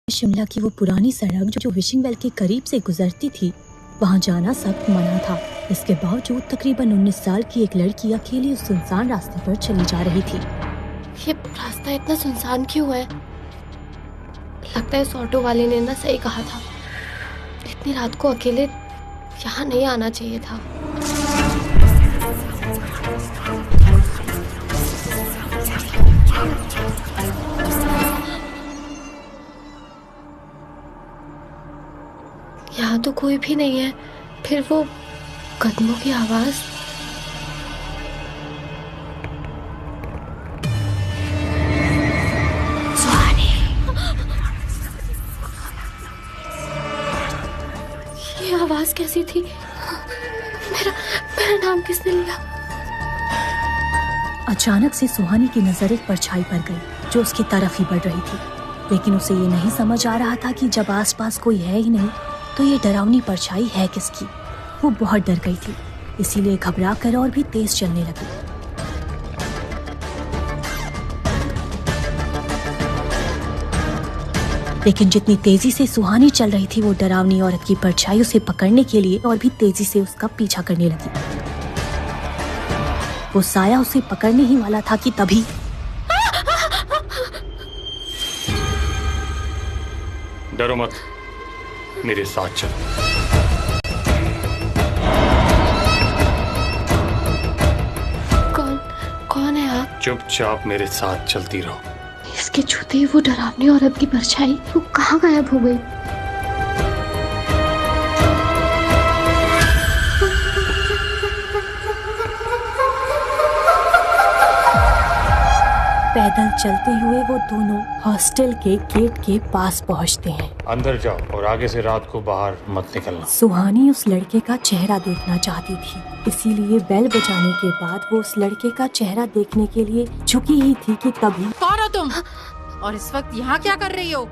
शिमला की वो पुरानी सड़क जो विशिंग वेल के करीब से गुजरती थी, वहाँ जाना सख्त मना था। इसके बावजूद तकरीबन 19 साल की एक लड़की अकेली उस सुनसान रास्ते पर चली जा रही थी। ये रास्ता इतना सुनसान क्यों है? लगता है इस ऑटो वाले ने ना सही कहा था, इतनी रात को अकेले यहाँ नहीं आना चाहिए था। यहाँ तो कोई भी नहीं है, फिर वो कदमों की आवाज। ये आवाज कैसी थी? मेरा नाम किसने लिया? अचानक से सुहानी की नजर एक परछाई पर गई जो उसकी तरफ ही बढ़ रही थी, लेकिन उसे ये नहीं समझ आ रहा था कि जब आसपास कोई है ही नहीं तो ये डरावनी परछाई है किसकी। वो बहुत डर गई थी, इसीलिए घबरा कर और भी तेज चलने लगी। लेकिन जितनी तेजी से सुहानी चल रही थी, वो डरावनी औरत की परछाई उसे पकड़ने के लिए और भी तेजी से उसका पीछा करने लगी। वो साया उसे पकड़ने ही वाला था कि तभी डरो मत, मेरे साथ चलो। कौन है आप? चुपचाप मेरे साथ चलती रहो। इसके छूते ही वो डरावनी औरत की परछाई वो कहाँ गायब हो गई? पैदल चलते हुए वो दोनों हॉस्टल के गेट के पास पहुंचते हैं। अंदर जाओ और आगे से रात को बाहर मत निकलना। सुहानी उस लड़के का चेहरा देखना चाहती थी, इसीलिए बेल बजाने के बाद वो उस लड़के का चेहरा देखने के लिए झुकी ही थी कि तभी। कौन हो तुम? और इस वक्त यहाँ क्या कर रही हो?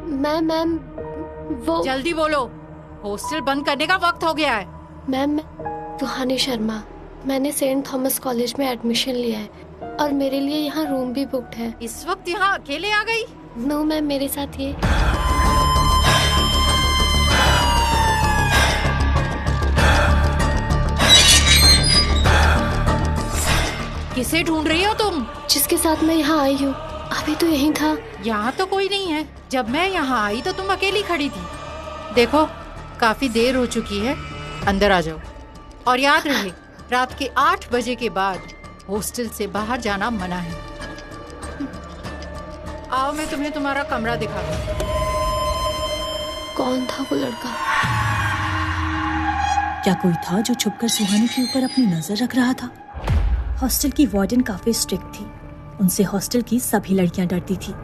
मैम वो जल्दी बोलो, हॉस्टल बंद करने का वक्त हो गया है। मैम सुहानी शर्मा, मैंने सेंट थॉमस कॉलेज में एडमिशन लिया है और मेरे लिए यहाँ रूम भी बुक्ड है। इस वक्त यहाँ अकेले आ गई? नो मैम, मेरे साथ ये। किसे ढूंढ रही हो तुम? जिसके साथ मैं यहाँ आई हूँ, अभी तो यहीं था। यहाँ तो कोई नहीं है। जब मैं यहाँ आई तो तुम अकेली खड़ी थी। देखो, काफी देर हो चुकी है, अंदर आ जाओ। और याद रहे, रात के 8 बजे के बाद हॉस्टल से बाहर जाना मना है। आओ, मैं तुम्हें तुम्हारा कमरा दिखाऊं। कौन था वो लड़का? क्या कोई था जो छुपकर सुहानी के ऊपर अपनी नजर रख रहा था? हॉस्टल की वार्डन काफी स्ट्रिक्ट थी, उनसे हॉस्टल की सभी लड़कियां डरती थी।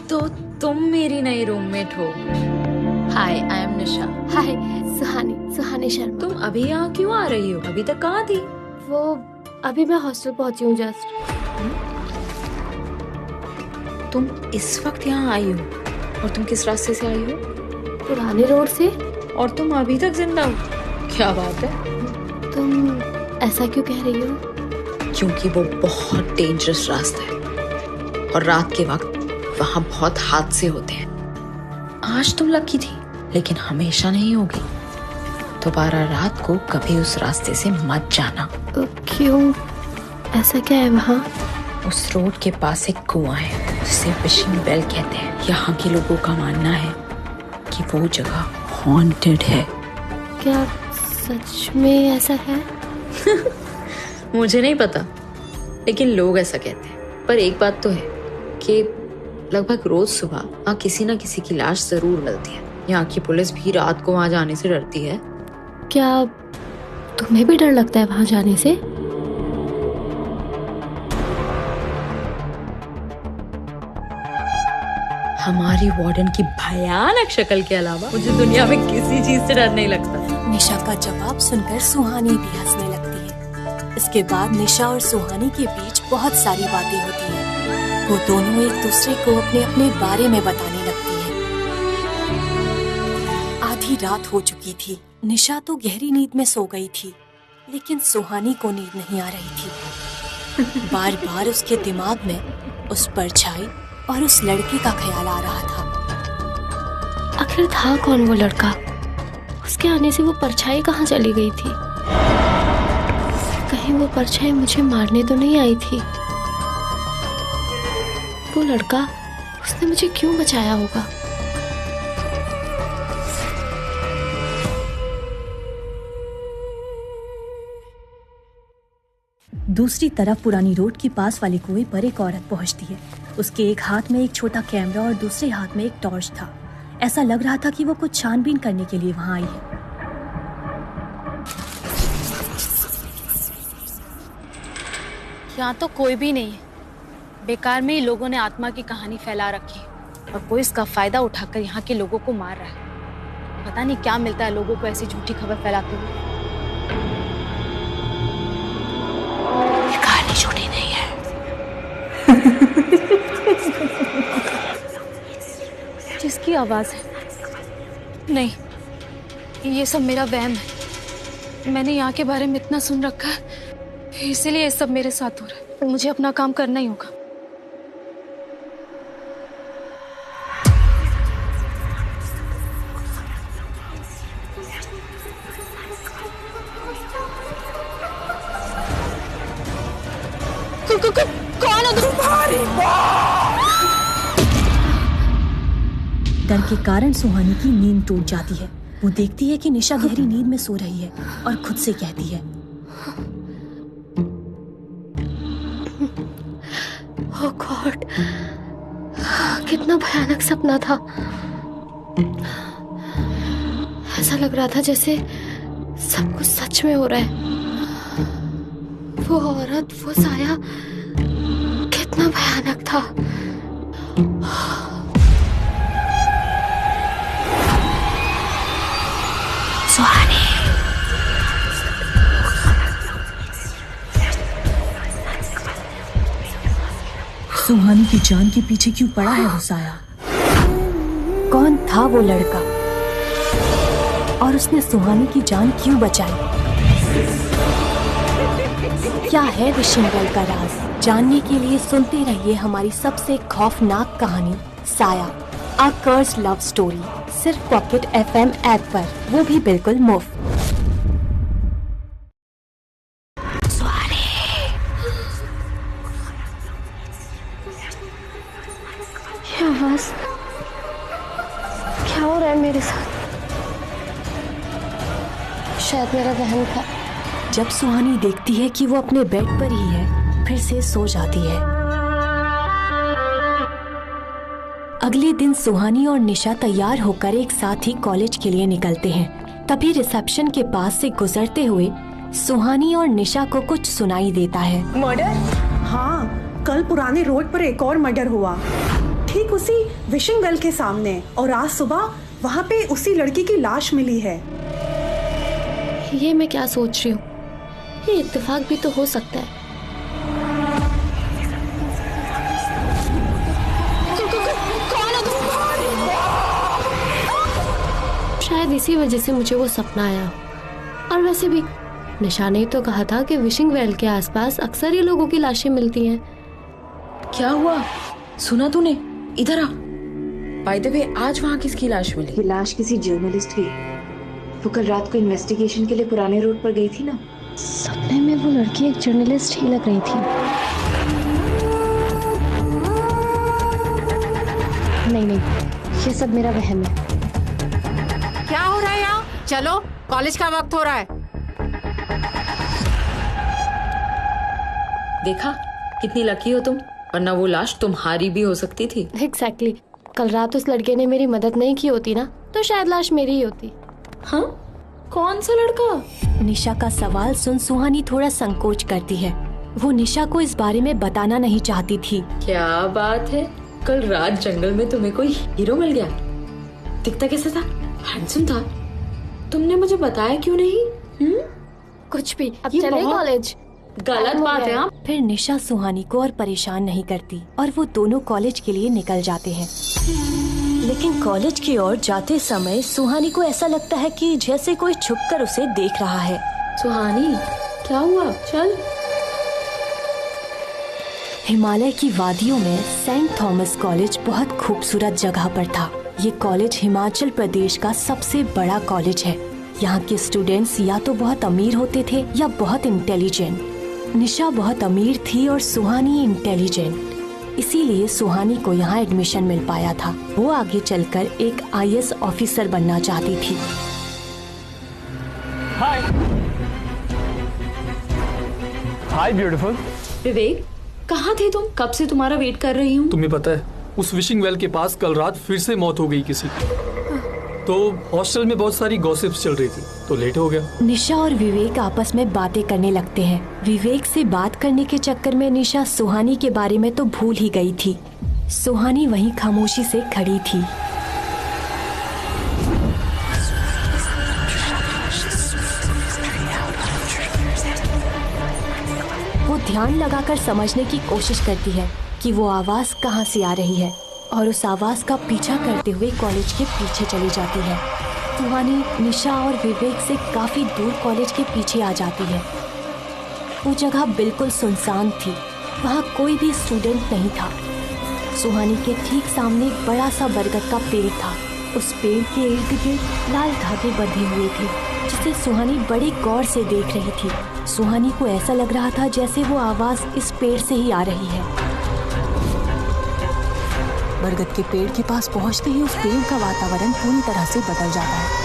तो तुम मेरी नई रूममेट हो। हाय, आई एम निशा। हाय, सुहानी शर्मा। तुम अभी यहाँ क्यों आ रही हो? अभी तक कहाँ थी? वो अभी मैं हॉस्टल पहुंची हूँ जस्ट। तुम इस वक्त यहाँ आई हो? और तुम किस रास्ते से आई हो? पुराने रोड से। और तुम अभी तक जिंदा हो? क्या बात है? तुम ऐसा क्यों कह रही हो? क्योंकि वो बहुत डेंजरस रास्ता है और रात के वक्त वहाँ बहुत हादसे होते हैं। आज तुम लकी थी, लेकिन हमेशा नहीं होगी। दोबारा रात को कभी उस रास्ते से मत जाना। क्यों? ऐसा क्या है वहाँ? उस रोड के पास एक कुआं है जिसे विशिंग वेल कहते हैं। यहाँ के लोगों का मानना है कि वो जगह हॉन्टेड है। क्या सच में ऐसा है? मुझे नहीं पता, लेकिन लोग ऐसा कहते हैं। पर एक बात तो है कि लगभग रोज सुबह वहाँ किसी न किसी की लाश जरूर मिलती है। यहाँ की पुलिस भी रात को वहाँ जाने से डरती है। क्या तुम्हें भी डर लगता है वहाँ जाने से? हमारी वार्डन की भयानक शक्ल के अलावा मुझे दुनिया में किसी चीज से डर नहीं लगता। निशा का जवाब सुनकर सुहानी भी हंसने लगती है। इसके बाद निशा और सुहानी के बीच बहुत सारी बातें होती हैं। वो दोनों एक दूसरे को अपने अपने बारे में बताने लगती हैं। आधी रात हो चुकी थी। निशा तो गहरी नींद में सो गई थी, लेकिन सुहानी को नींद नहीं आ रही थी। बार बार उसके दिमाग में उस परछाई और उस लड़के का ख्याल आ रहा था। आखिर था कौन वो लड़का? उसके आने से वो परछाई कहाँ चली गई थी? कहीं वो परछाई मुझे मारने तो नहीं आई थी? वो लड़का, उसने मुझे क्यों बचाया होगा? दूसरी तरफ पुरानी रोड के पास वाले कुएं पर एक औरत पहुंचती है। उसके एक हाथ में एक छोटा कैमरा और दूसरे हाथ में एक टॉर्च था। ऐसा लग रहा था कि वो कुछ छानबीन करने के लिए वहां आई है। यहाँ तो कोई भी नहीं है। बेकार में ही लोगों ने आत्मा की कहानी फैला रखी है और कोई इसका फायदा उठाकर यहाँ के लोगों को मार रहा है। पता नहीं क्या मिलता है लोगों को ऐसी झूठी खबर फैलाते हुए। ये कहानी झूठी नहीं है। जिसकी आवाज है? नहीं, ये सब मेरा वहम है। मैंने यहाँ के बारे में इतना सुन रखा है, इसीलिए ये सब मेरे साथ हो रहा है। मुझे अपना काम करना ही होगा। कौन है तुम्हारी? डर के कारण सुहानी की नींद टूट जाती है। वो देखती है कि निशा गहरी नींद में सो रही है और खुद से कहती है, ओह गॉड, कितना भयानक सपना था। ऐसा लग रहा था जैसे सब कुछ सच में हो रहा है। वो औरत, वो साया, कितना भयानक था। सुहानी। सुहानी की जान के पीछे क्यों पड़ा है वो साया? कौन था वो लड़का और उसने सुहानी की जान क्यों बचाई? क्या है विशिंग वेल का राज? जानने के लिए सुनते रहिए हमारी सबसे खौफनाक कहानी साया, अ कर्स्ड लव स्टोरी, सिर्फ पॉकेट FM ऐप पर, वो भी बिल्कुल मुफ्त। ये आवाज, क्या हो रहा है मेरे साथ? शायद मेरा वहम था। जब सुहानी देखती है कि वो अपने बेड पर ही है, फिर से सो जाती है। अगले दिन सुहानी और निशा तैयार होकर एक साथ ही कॉलेज के लिए निकलते हैं। तभी रिसेप्शन के पास से गुजरते हुए सुहानी और निशा को कुछ सुनाई देता है। मर्डर? हाँ, कल पुराने रोड पर एक और मर्डर हुआ, ठीक उसी विशिंग वेल के सामने, और आज सुबह वहाँ पे उसी लड़की की लाश मिली है। ये मैं क्या सोच रही हूँ? ये इत्तेफाक भी तो हो सकता है। शायद इसी वजह से मुझे वो सपना आया। और वैसे भी निशा ने तो कहा था कि विशिंग वेल के आसपास अक्सर ही लोगों की लाशें मिलती हैं। क्या हुआ? सुना तूने? इधर आ। बाय द वे, आज वहाँ किसकी लाश मिली? ये लाश किसी जर्नलिस्ट की। वो कल रात को इन्वेस्टिगेशन के लिए पुराने रोड पर गई थी ना। सपने में वो लड़की एक जर्नलिस्ट ही लग रही थी। नहीं, ये सब मेरा वहम है। क्या हो रहा है यहाँ? चलो, कॉलेज का वक्त हो रहा है। देखा कितनी लकी हो तुम, वरना वो लाश तुम्हारी भी हो सकती थी। एग्जैक्टली। कल रात उस लड़के ने मेरी मदद नहीं की होती ना, तो शायद लाश मेरी ही होती। हाँ? कौन सा लड़का? निशा का सवाल सुन सुहानी थोड़ा संकोच करती है। वो निशा को इस बारे में बताना नहीं चाहती थी। क्या बात है, कल रात जंगल में तुम्हें कोई हीरो मिल गया? दिखता कैसा था? हैंडसम था। तुमने मुझे बताया क्यों नहीं? कुछ भी। अब ये चले बहुत- कॉलेज। गलत बात है। फिर निशा सुहानी को और परेशान नहीं करती और वो दोनों कॉलेज के लिए निकल जाते हैं। लेकिन कॉलेज की ओर जाते समय सुहानी को ऐसा लगता है कि जैसे कोई छुपकर उसे देख रहा है। सुहानी, क्या हुआ? चल। हिमालय की वादियों में सेंट थॉमस कॉलेज बहुत खूबसूरत जगह पर था। ये कॉलेज हिमाचल प्रदेश का सबसे बड़ा कॉलेज है। यहाँ के स्टूडेंट्स या तो बहुत अमीर होते थे या बहुत इंटेलिजेंट। निशा बहुत अमीर थी और सुहानी इंटेलिजेंट, इसीलिए सुहानी को यहाँ एडमिशन मिल पाया था। वो आगे चलकर एक IAS ऑफिसर बनना चाहती थी। हाय ब्यूटीफुल। विवेक, कहाँ थे तुम? कब से तुम्हारा वेट कर रही हूँ। तुम्हें पता है उस विशिंग वेल के पास कल रात फिर से मौत हो गई किसी की। तो हॉस्टल में बहुत सारी गॉसिप्स चल रही थी तो लेट हो गया। निशा और विवेक आपस में बातें करने लगते हैं। विवेक से बात करने के चक्कर में निशा सुहानी के बारे में तो भूल ही गई थी। सुहानी वहीं खामोशी से खड़ी थी। वो ध्यान लगाकर समझने की कोशिश करती है कि वो आवाज कहाँ से आ रही है और उस आवाज का पीछा करते हुए कॉलेज के पीछे चली जाती है। सुहानी निशा और विवेक से काफी दूर कॉलेज के पीछे आ जाती है। वो जगह बिल्कुल सुनसान थी, वहाँ कोई भी स्टूडेंट नहीं था। सुहानी के ठीक सामने एक बड़ा सा बरगद का पेड़ था। उस पेड़ के इर्द गिर्द लाल धागे बंधे हुए थे जिसे सुहानी बड़े गौर से देख रही थी। सुहानी को ऐसा लग रहा था जैसे वो आवाज इस पेड़ से ही आ रही है। बरगद के पेड़ के पास पहुंचते ही उस पेड़ का वातावरण पूरी तरह से बदल जाता है।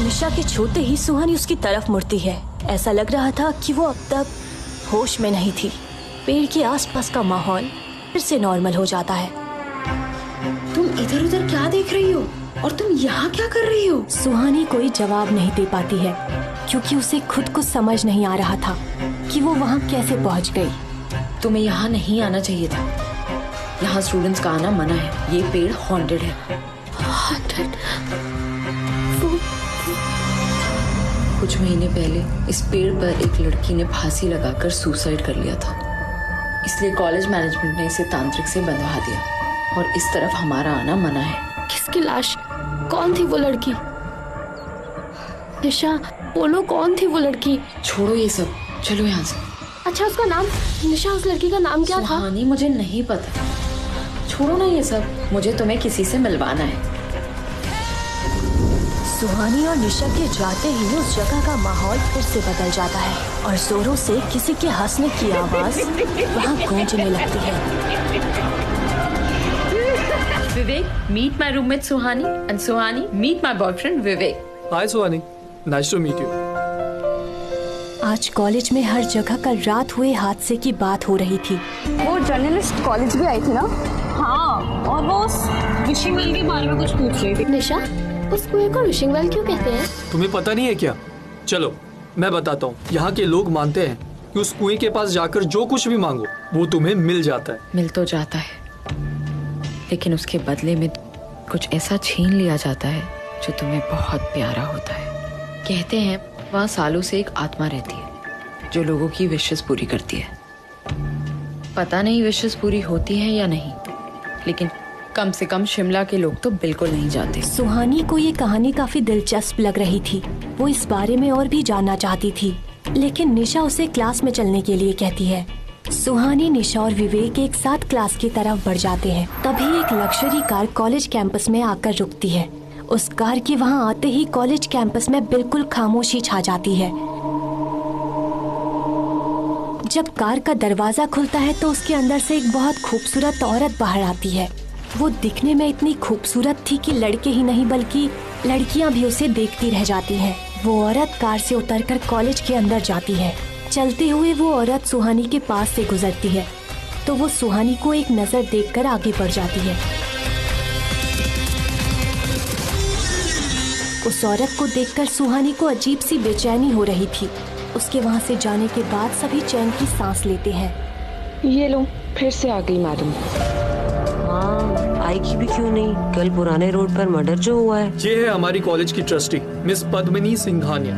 निशा के छूते ही सुहानी उसकी तरफ मुड़ती है। ऐसा लग रहा था कि वो अब तक होश में नहीं थी। पेड़ के आसपास का माहौल फिर से नॉर्मल हो जाता है। तुम इधर उधर क्या देख रही हो और तुम यहाँ क्या कर रही हो? सुहानी कोई जवाब नहीं दे पाती है क्योंकि उसे खुद को समझ नहीं आ रहा था कि वो वहाँ कैसे पहुँच गई। तुम्हें यहाँ नहीं आना चाहिए था। यहाँ स्टूडेंट्स का आना मना है। ये पेड़ हॉन्टेड है। हॉन्टेड? कुछ महीने पहले इस पेड़ पर एक लड़की ने फांसी लगाकर सुसाइड कर लिया था, इसलिए कॉलेज मैनेजमेंट ने इसे तांत्रिक से बंधवा दिया और इस तरफ हमारा आना मना है। किसकी लाश? कौन थी वो लड़की? निशा, बोलो कौन थी वो लड़की? छोड़ो ये सब, चलो यहाँ से। अच्छा, उसका नाम? निशा, उस लड़की का नाम क्या था? सुहानी, मुझे नहीं पता। छोड़ो ना ये सब, मुझे तुम्हें किसी से मिलवाना है। सुहानी और निशा के जाते ही उस जगह का माहौल फिर से बदल जाता है और जोरों से किसी के हंसने की आवाज वहाँ गूंजने लगती है। Vivek, meet my roommate Suhani and Suhani meet my boyfriend Vivek. Hi Suhani, nice to meet you. आज कॉलेज में हर जगह कल रात हुए हादसे की बात हो रही थी। वो जर्नलिस्ट कॉलेज भी आई थी ना? हाँ, और वो उस विशिंग वेल के बारे में कुछ पूछ रही थी। निशा, उस कुएं को विशिंग वेल क्यों कहते हैं? तुम्हें पता नहीं है क्या? चलो मैं बताता हूँ। यहाँ के लोग मानते हैं कि उस कुएं के पास जाकर जो कुछ भी मांगो वो तुम्हें मिल जाता है। मिल तो जाता है, लेकिन उसके बदले में कुछ ऐसा छीन लिया जाता है जो तुम्हें बहुत प्यारा होता है। कहते हैं वहाँ सालों से एक आत्मा रहती है जो लोगों की विशेस पूरी करती है। पता नहीं विशेस पूरी होती है या नहीं, लेकिन कम से कम शिमला के लोग तो बिल्कुल नहीं जाते। सुहानी को ये कहानी काफी दिलचस्प लग रही थी। वो इस बारे में और भी जानना चाहती थी, लेकिन निशा उसे क्लास में चलने के लिए कहती है। सुहानी, निशा और विवेक एक साथ क्लास की तरफ बढ़ जाते हैं। तभी एक लग्जरी कार कॉलेज कैंपस में आकर रुकती है। उस कार के वहाँ आते ही कॉलेज कैंपस में बिल्कुल खामोशी छा जाती है। जब कार का दरवाजा खुलता है तो उसके अंदर से एक बहुत खूबसूरत औरत बाहर आती है। वो दिखने में इतनी खूबसूरत थी कि लड़के ही नहीं बल्कि लड़कियां भी उसे देखती रह जाती हैं। वो औरत कार से उतरकर कॉलेज के अंदर जाती है। चलते हुए वो औरत सुहानी के पास से गुजरती है तो वो सुहानी को एक नजर देखकर आगे बढ़ जाती है। उस औरत को देखकर सुहानी को अजीब सी बेचैनी हो रही थी। उसके वहाँ से जाने के बाद सभी चैन की सांस लेते हैं। ये लो, फिर से आ गई मैडम। हाँ, आएगी भी क्यों नहीं, कल पुराने रोड पर मर्डर जो हुआ है। ये है हमारी कॉलेज की ट्रस्टी मिस पद्मिनी सिंघानिया।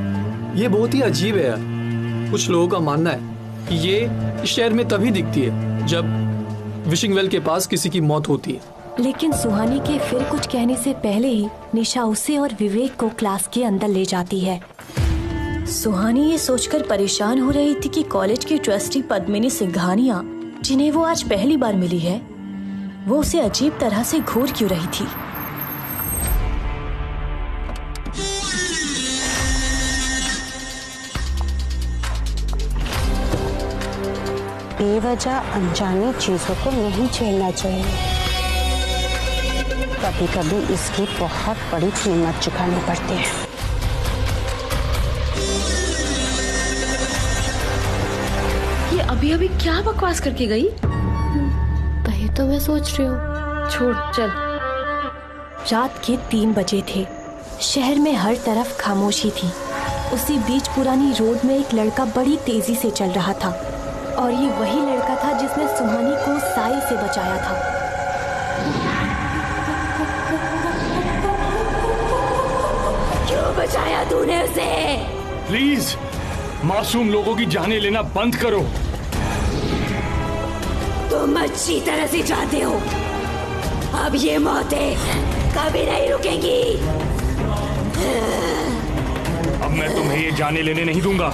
ये बहुत ही अजीब है यार। कुछ लोगों का मानना है कि ये इस शहर में तभी दिखती है जब विशिंग वेल के पास किसी की मौत होती है। लेकिन सुहानी के फिर कुछ कहने से पहले ही निशा उसे और विवेक को क्लास के अंदर ले जाती है। सुहानी ये सोचकर परेशान हो रही थी कि कॉलेज की ट्रस्टी पद्मिनी सिंघानिया, जिन्हें वो आज पहली बार मिली है, वो उसे अजीब तरह से घूर क्यों रही थी। बेवजह अनजानी चीजों को नहीं छेड़ना चाहिए। कभी कभी इसकी बहुत बड़ी कीमत चुकानी पड़ती है। ये अभी अभी क्या बकवास करके गई? वही तो मैं सोच रही हूँ। छोड़ चल। रात के 3 बजे थे। शहर में हर तरफ खामोशी थी। उसी बीच पुरानी रोड में एक लड़का बड़ी तेजी से चल रहा था और ये वही लड़का था जिसने सुहानी को साई से बचाया था। क्यों बचाया तूने उसे? प्लीज मासूम लोगों की जानें लेना बंद करो। तुम अच्छी तरह से जानते हो अब ये मौतें कभी नहीं रुकेंगी। अब मैं तुम्हें ये जाने लेने नहीं दूंगा।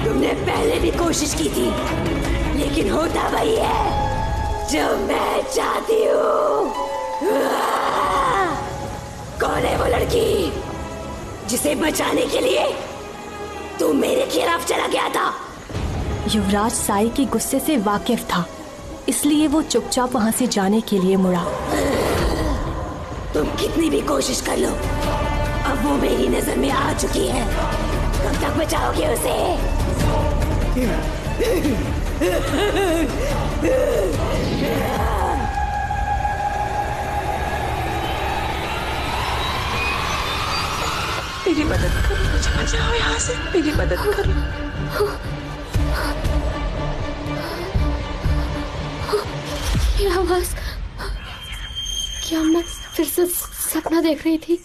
तुमने पहले भी कोशिश की थी, लेकिन होता वही है जो मैं चाहती हूँ। कौन है वो लड़की जिसे बचाने के लिए तू मेरे खिलाफ चला गया था? युवराज साई के गुस्से से वाकिफ था, इसलिए वो चुपचाप वहां से जाने के लिए मुड़ा। तुम कितनी भी कोशिश कर लो, अब वो मेरी नजर में आ चुकी है। कब तक बचाओगे उसे? मेरी मदद करो, मुझे बचाओ यहाँ से, मेरी मदद करो। ये आवाज, क्या मैं फिर से सपना देख रही थी?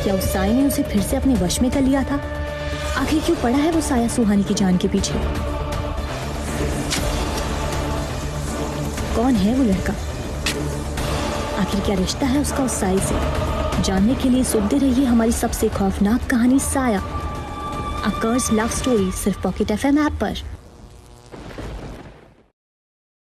क्या उस साय ने उसे फिर से अपने वश में कर लिया था? आखिर क्यों पड़ा है वो साया सुहानी की जान के पीछे? कौन है वो लड़का? आखिर क्या रिश्ता है उसका उस साय से? जानने के लिए सुनते रहिए हमारी सबसे खौफनाक कहानी साया, अ कर्स लव स्टोरी, सिर्फ पॉकेट FM ऐप पर।